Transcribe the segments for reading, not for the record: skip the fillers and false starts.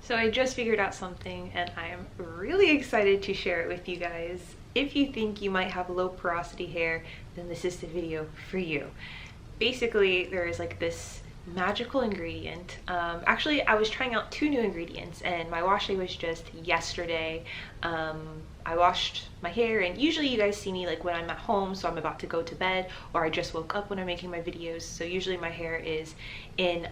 So I just figured out something and I am really excited to share it with you guys. If you think you might have low porosity hair, then this is the video for you. Basically, there is like this magical ingredient. Actually, I was trying out two new ingredients and my wash day was just yesterday. I washed my hair, and usually you guys see me like when I'm at home, so I'm about to go to bed, or I just woke up when I'm making my videos. So usually my hair is in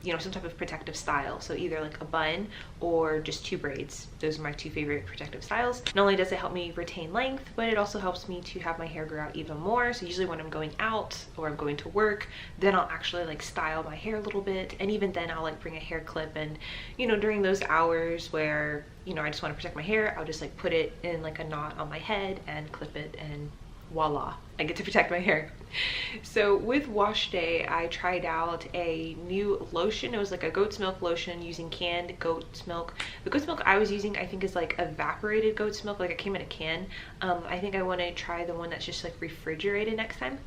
you know, some type of protective style, so either like a bun or just two braids. Those are my two favorite protective styles. Not only does it help me retain length, but it also helps me to have my hair grow out even more. So usually when I'm going out or I'm going to work, then I'll actually like style my hair a little bit, and even then I'll like bring a hair clip, and you know, during those hours where, you know, I just want to protect my hair, I'll just like put it in like a knot on my head and clip it, and voila, I get to protect my hair. So with wash day, I tried out a new lotion. It was like a goat's milk lotion using canned goat's milk. The goat's milk I was using, I think, is like evaporated goat's milk, like it came in a can. I think I want to try the one that's just like refrigerated next time.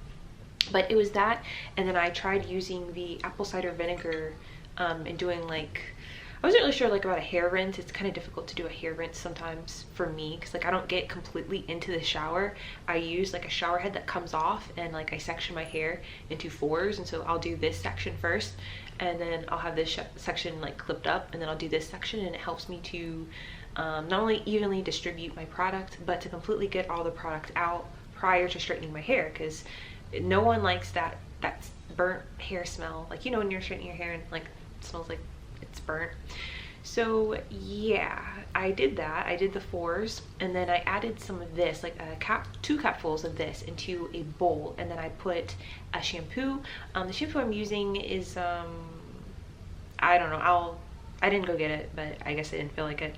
But it was that, and then I tried using the apple cider vinegar and doing like, I wasn't really sure like about a hair rinse. It's kind of difficult to do a hair rinse sometimes for me because like I don't get completely into the shower. I use like a shower head that comes off, and like I section my hair into fours, and so I'll do this section first, and then I'll have this section like clipped up, and then I'll do this section, and it helps me to not only evenly distribute my product, but to completely get all the product out prior to straightening my hair, because no one likes that burnt hair smell. Like, you know, when you're straightening your hair and like it smells like it's burnt. So yeah, I did that. I did the fours, and then I added some of this, like two cupfuls of this into a bowl, and then I put a shampoo. The shampoo I'm using is I don't know, I didn't go get it, but I guess I didn't feel like it.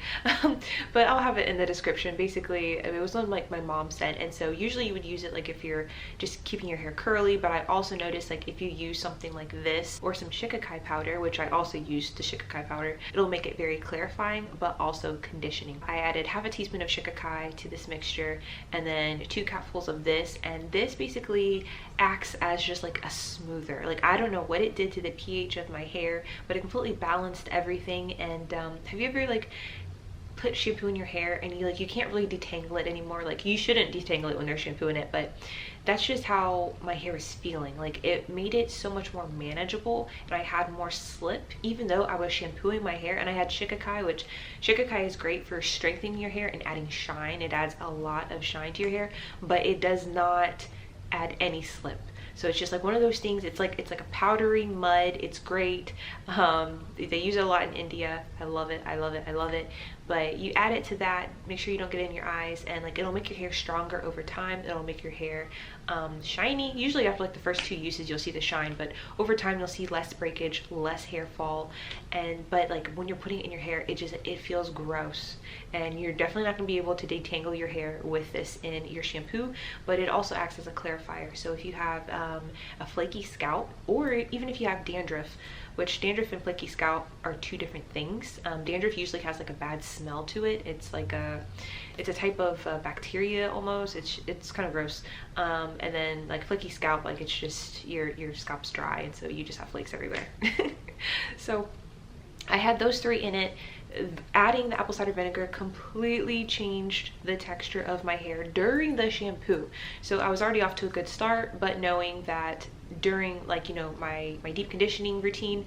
But I'll have it in the description. Basically, it was one like my mom said, and so usually you would use it like if you're just keeping your hair curly, but I also noticed like if you use something like this or some shikakai powder, which I also used the shikakai powder, it'll make it very clarifying but also conditioning. I added half a teaspoon of shikakai to this mixture, and then 2 cupfuls of this, and this basically acts as just like a smoother. Like, I don't know what it did to the pH of my hair, but it completely balanced everything. And have you ever like put shampoo in your hair and you can't really detangle it anymore? Like, you shouldn't detangle it when there's shampoo in it, but that's just how my hair is feeling. Like, it made it so much more manageable, and I had more slip even though I was shampooing my hair. And I had shikakai, which shikakai is great for strengthening your hair and adding shine. It adds a lot of shine to your hair, but it does not add any slip. So it's just like one of those things. It's like a powdery mud. It's great. They use it a lot in India. I love it. I love it. I love it. But you add it to that, make sure you don't get it in your eyes, and like it'll make your hair stronger over time. It'll make your hair shiny. Usually after like the first 2 uses you'll see the shine, but over time you'll see less breakage, less hair fall. But like when you're putting it in your hair, it feels gross, and you're definitely not going to be able to detangle your hair with this in your shampoo. But it also acts as a clarifier. So if you have a flaky scalp, or even if you have dandruff, which dandruff and flaky scalp are 2 different things. Dandruff usually has like a bad smell to it. It's like it's a type of bacteria almost. It's kind of gross. And then like flaky scalp, like it's just your scalp's dry, and so you just have flakes everywhere. So I had those 3 in it. Adding the apple cider vinegar completely changed the texture of my hair during the shampoo. So I was already off to a good start, but knowing that during, like, you know, my deep conditioning routine,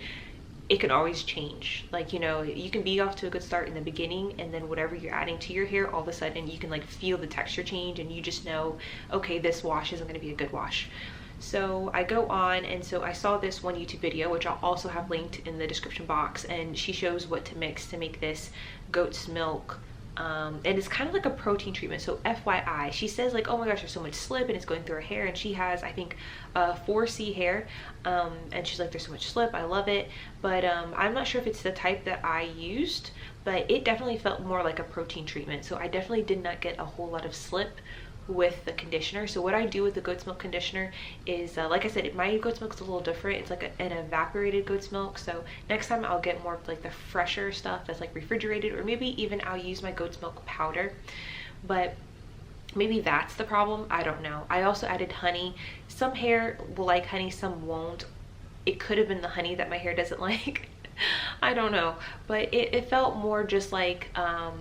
it can always change. Like, you know, you can be off to a good start in the beginning, and then whatever you're adding to your hair, all of a sudden you can like feel the texture change, and you just know, okay, this wash isn't going to be a good wash. So I go on, and so I saw this one YouTube video, which I'll also have linked in the description box, and she shows what to mix to make this goat's milk. And it's kind of like a protein treatment. So FYI, she says like, oh my gosh, there's so much slip and it's going through her hair, and she has, I think, 4C hair, and she's like, there's so much slip, I love it. But I'm not sure if it's the type that I used, but it definitely felt more like a protein treatment. So I definitely did not get a whole lot of slip with the conditioner. So what I do with the goat's milk conditioner is, like I said, my goat's milk is a little different. It's like an evaporated goat's milk. So next time I'll get more of like the fresher stuff that's like refrigerated, or maybe even I'll use my goat's milk powder. But maybe that's the problem. I don't know. I also added honey. Some hair will like honey, some won't. It could have been the honey that my hair doesn't like. I don't know, but it felt more just like a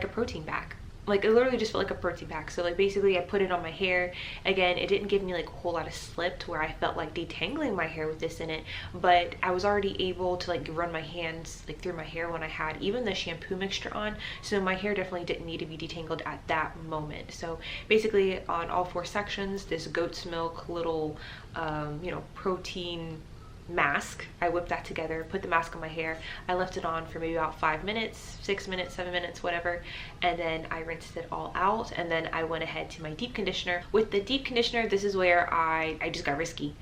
protein pack. Like it literally just felt like a protein pack. So like basically I put it on my hair. Again, it didn't give me like a whole lot of slip to where I felt like detangling my hair with this in it, but I was already able to like run my hands like through my hair when I had even the shampoo mixture on. So my hair definitely didn't need to be detangled at that moment. So basically on all 4 sections, this goat's milk little protein mask, I whipped that together, put the mask on my hair. I left it on for maybe about 5 minutes, 6 minutes, 7 minutes, whatever, and then I rinsed it all out, and then I went ahead to my deep conditioner. With the deep conditioner, this is where I just got risky.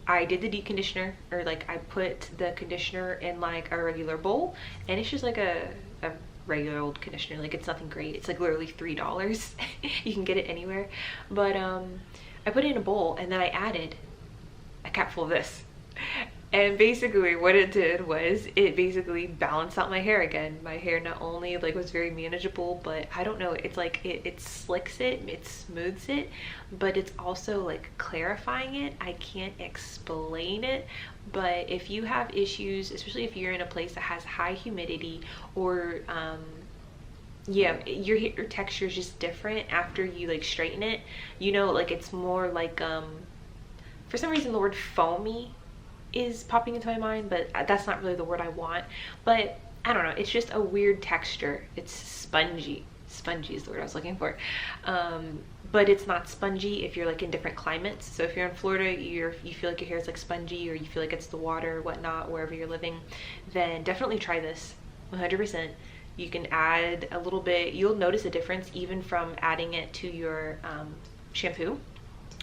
I did the deep conditioner, or like I put the conditioner in like a regular bowl, and it's just like a regular old conditioner. Like it's nothing great. It's like literally $3. You can get it anywhere. But I put it in a bowl, and then I added a capful of this. And basically what it did was it basically balanced out my hair again. My hair not only like was very manageable, but I don't know, it's like it slicks it, it smooths it, but it's also like clarifying it. I can't explain it, but if you have issues, especially if you're in a place that has high humidity, or yeah, your texture is just different after you like straighten it, you know, like it's more like for some reason the word foamy is popping into my mind, but that's not really the word I want. But I don't know, it's just a weird texture. It's spongy. Spongy is the word I was looking for. But it's not spongy if you're like in different climates. So if you're in Florida, you feel like your hair is like spongy, or you feel like it's the water or whatnot wherever you're living, then definitely try this 100%. You can add a little bit, you'll notice a difference even from adding it to your shampoo.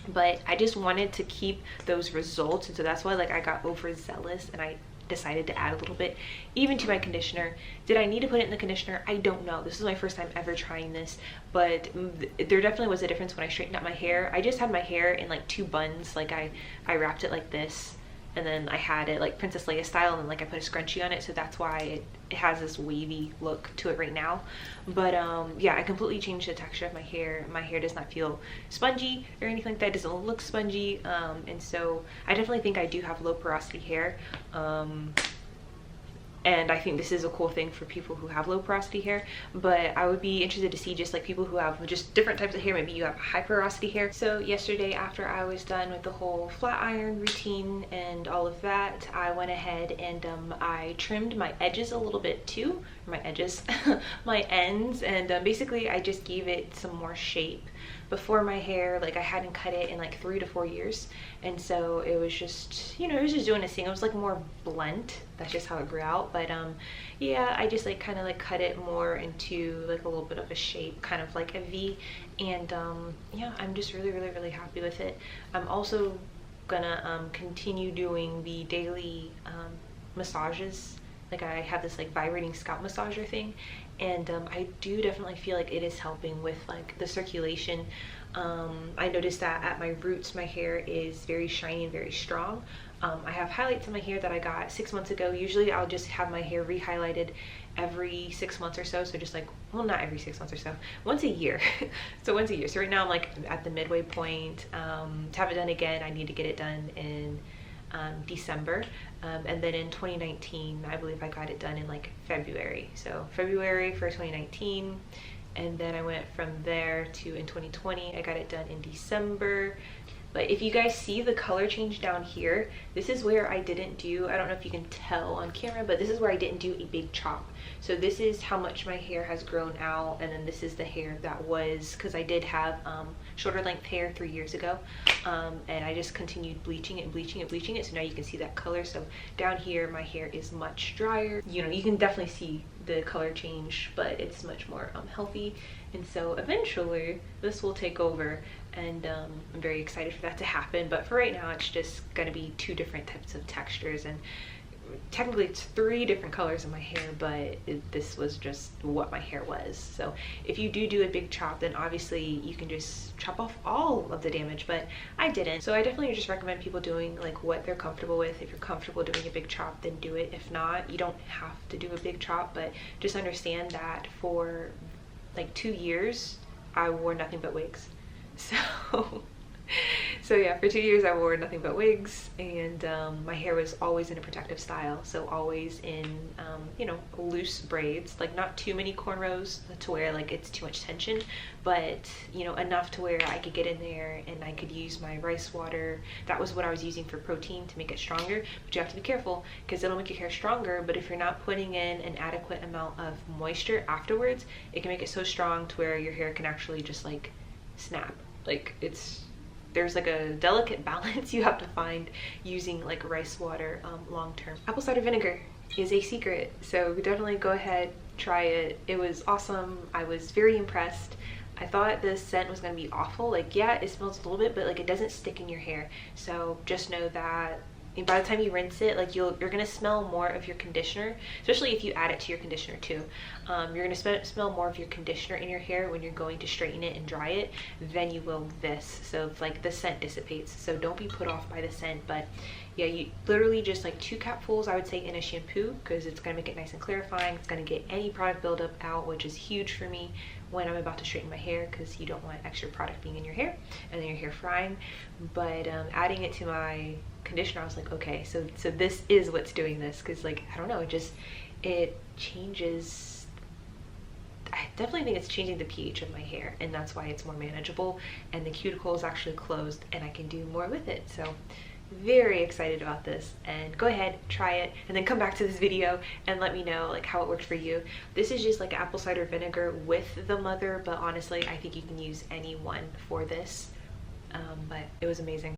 But I just wanted to keep those results, and so that's why like I got overzealous and I decided to add a little bit even to my conditioner. Did I need to put it in the conditioner? I don't know. This is my first time ever trying this, but there definitely was a difference when I straightened out my hair. I just had my hair in like 2 buns. Like I wrapped it like this, and then I had it like Princess Leia style, and then like I put a scrunchie on it, so that's why it has this wavy look to it right now. But yeah, I completely changed the texture of my hair. My hair does not feel spongy or anything like that. It doesn't look spongy, and so I definitely think I do have low porosity hair. And I think this is a cool thing for people who have low porosity hair, but I would be interested to see just like people who have just different types of hair. Maybe you have high porosity hair. So yesterday, after I was done with the whole flat iron routine and all of that, I went ahead and I trimmed my edges a little bit too, or my edges, my ends, and basically I just gave it some more shape. Before, my hair, like I hadn't cut it in like 3 to 4 years, and so it was just, you know, it was just doing its thing. It was like more blunt. That's just how it grew out. But yeah, I just like kind of like cut it more into like a little bit of a shape, kind of like a V, and yeah, I'm just really happy with it. I'm also gonna continue doing the daily massages. Like I have this like vibrating scalp massager thing, and I do definitely feel like it is helping with like the circulation. I noticed that at my roots, my hair is very shiny and very strong. I have highlights in my hair that I got 6 months ago. Usually I'll just have my hair re-highlighted every 6 months or so. So just like, well, not every 6 months or so, once a year. So once a year. So right now I'm like at the midway point. To have it done again, I need to get it done in December, and then in 2019 I believe I got it done in like February. So February for 2019, and then I went from there to in 2020 I got it done in December. But if you guys see the color change down here, this is where I didn't do, I don't know if you can tell on camera, but this is where I didn't do a big chop. So this is how much my hair has grown out, and then this is the hair that was, because I did have shoulder length hair 3 years ago, and I just continued bleaching it and bleaching it, bleaching it, so now you can see that color. So down here my hair is much drier. You know, you can definitely see the color change, but it's much more healthy, and so eventually this will take over, and I'm very excited for that to happen. But for right now, it's just gonna be 2 different types of textures, and technically it's 3 different colors in my hair, but this was just what my hair was. So if you do a big chop, then obviously you can just chop off all of the damage, but I didn't. So I definitely just recommend people doing like what they're comfortable with. If you're comfortable doing a big chop, then do it. If not, you don't have to do a big chop, but just understand that for like 2 years I wore nothing but wigs. So So yeah, for 2 years I wore nothing but wigs, and my hair was always in a protective style, so always in you know, loose braids, like not too many cornrows to where like it's too much tension, but you know, enough to where I could get in there and I could use my rice water. That was what I was using for protein to make it stronger, but you have to be careful because it'll make your hair stronger, but if you're not putting in an adequate amount of moisture afterwards, it can make it so strong to where your hair can actually just like snap. Like there's like a delicate balance you have to find using like rice water long term. Apple cider vinegar is a secret, so definitely go ahead, try it. It was awesome. I was very impressed. I thought the scent was going to be awful. Like, yeah, it smells a little bit, but like it doesn't stick in your hair. So just know that by the time you rinse it, like you're gonna smell more of your conditioner, especially if you add it to your conditioner too. You're gonna smell more of your conditioner in your hair when you're going to straighten it and dry it than you will this. So it's like the scent dissipates. So don't be put off by the scent. But yeah, you literally just like 2 capfuls, I would say, in a shampoo, because it's gonna make it nice and clarifying. It's gonna get any product buildup out, which is huge for me when I'm about to straighten my hair, because you don't want extra product being in your hair and then your hair frying. But adding it to my conditioner, I was like, okay, so this is what's doing this, because like, I don't know, it changes. I definitely think it's changing the pH of my hair, and that's why it's more manageable, and the cuticle is actually closed and I can do more with it. So very excited about this, and go ahead, try it, and then come back to this video and let me know like how it worked for you. This is just like apple cider vinegar with the mother, but honestly I think you can use any one for this, but it was amazing.